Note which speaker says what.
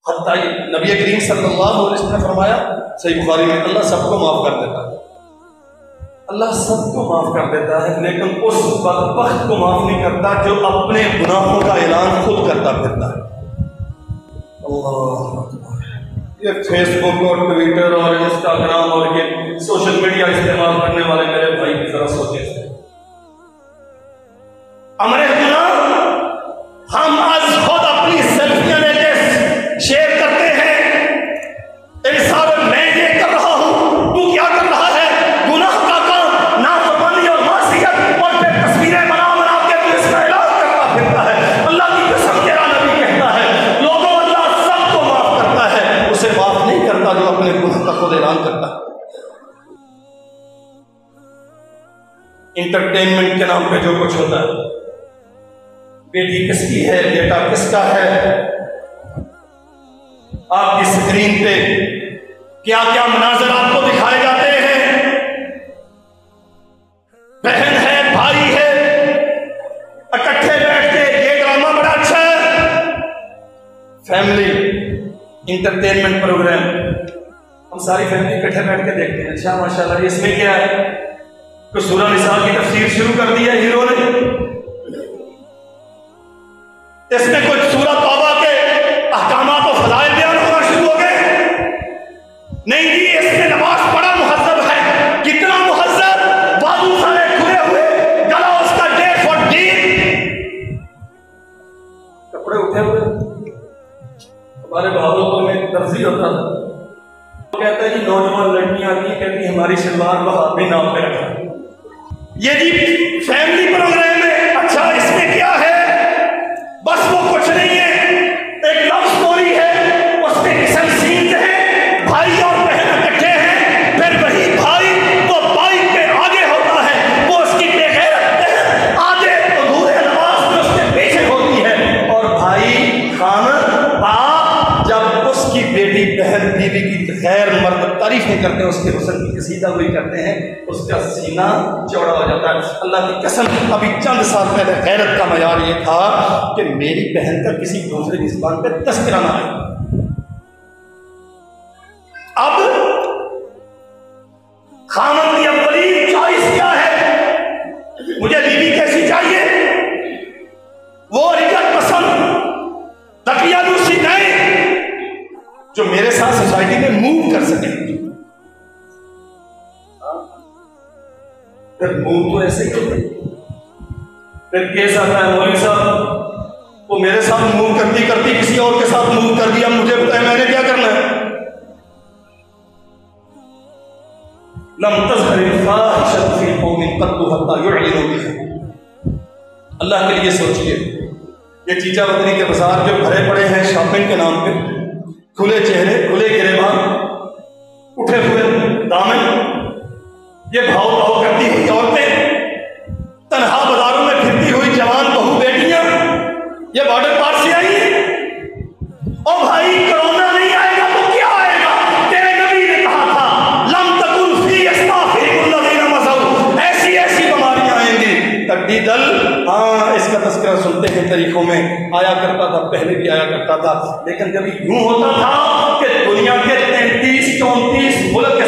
Speaker 1: हत्ता नबी करीम सल्लल्लाहु अलैहि वसल्लम ने फरमाया सही बुखारी में, अल्लाह सबको माफ कर देता है, अल्लाह सबको माफ कर देता है, लेकिन उस बदबख्त को माफ नहीं करता जो अपने गुनाहों का ऐलान खुद करता फिरता है। अल्लाह ये फेसबुक और ट्विटर और इंस्टाग्राम और ये सोशल मीडिया इस्तेमाल करने वाले मेरे भाई की जरा सोचे, हमारे गुनाह हम आज खुद अपनी सेल्फियां लेके शेयर करते हैं, इंसान मैं ये कर रहा हूं, तू क्या कर रहा है, गुनाह का काम, नाफरमानी और मासियत, और फिर तस्वीरें बना बना के तू इसका ऐलान करता फिरता है। अल्लाह की कसम तेरा नबी कहता है, लोगों अल्लाह सबको माफ करता है, उसे माफ नहीं करता जो अपने गुनाह का खुद ऐलान करता है। इंटरटेनमेंट के नाम पे जो कुछ होता है, बेटी किसकी है, बेटा किसका है, आपकी स्क्रीन पे क्या क्या मनाजर आपको दिखाए जाते हैं, बहन है, भाई है, इकट्ठे बैठ के ये ड्रामा बड़ा अच्छा है, फैमिली इंटरटेनमेंट प्रोग्राम, हम सारी फैमिली इकट्ठे बैठ के देखते हैं, अच्छा माशाल्लाह इसमें क्या है, तो सूरह निसा की तफसीर शुरू कर दी है हीरो ने, इसमें कुछ सूरह तौबा के अहकामात और फज़ाइल बयान होना शुरू हो गए। नहीं जी, इसमें नमाज बड़ा मुहज्जब है, कितना मुहज्जब, बाजू सारे खुले हुए, गला उसका 1.5 फुट डीप, कपड़े उठे हुए। हमारे भावलपुर में एक दर्जी होता था, वो कहता है जी नौजवान लड़कियां आती कहती हमारी सलवार वहां भी नाम पे रखा, ये जी फैमिली प्रोग्राम है। अच्छा इसमें क्या है, बस वो कुछ नहीं है, एक लव स्टोरी है, उसमें किसन सीन्स है, भाई और बहन इकट्ठे हैं, फिर वही भाई वो बाइक पे आगे होता है, वो उसकी बेगैरत बहन आगे अधूरे नमाज में उसके पीछे होती है, और भाई खान बाप जब उसकी बेटी बहन बीवी की गैर मर्द तारीफ नहीं करते, उसके हुस्न की कसीदा हुई करते हैं, उसका सीना चौड़ा हो जाता है। अल्लाह की कसम, अभी चंद साल पहले गैरत का मयार ये था कि मेरी बहन का किसी दूसरे की ज़ुबान पे तस्करा ना आए। अब खामन की अव्वली चॉइस क्या है, मुझे बीवी कैसी चाहिए, वो रिजत पसंद तकियानुसी नहीं जो मेरे साथ सोसाइटी में मूव कर सके। फिर मूव तो ऐसे ही होते, फिर केस आता है मौलवी साहब वो मेरे साथ मूव करती करती किसी और के साथ मूव कर दिया, मुझे बताए मैंने क्या करना है। लम तज़हरिल फ़ाहिशतु फ़ी क़ौमिन क़त्तु हत्ता यु'लिनू बिहा। अल्लाह के लिए सोचिए, ये चीजा वतनी के बाजार जो भरे पड़े हैं शॉपिंग के नाम पे, खुले चेहरे, खुले गिरेबान, उठे हुए दामन, ये भाव भाव करती हुई औरतें, तन्हा बाजारों में फिरती हुई जवान बहू बेटियां, ये बॉर्डर पार से आई है। और भाई कोरोना नहीं आएगा तो क्या आएगा, तेरे नबी ने कहा था लम तकुन फी अस्ताफिरुल्लज़ीना मज़ऊ, ऐसी ऐसी बीमारियां आएंगी। तड्डी दल, हाँ इसका तस्करा सुनते हैं तरीकों में, आया करता था, पहले भी आया करता था, लेकिन जब यूं होता था कि दुनिया के 33-34 मुल्क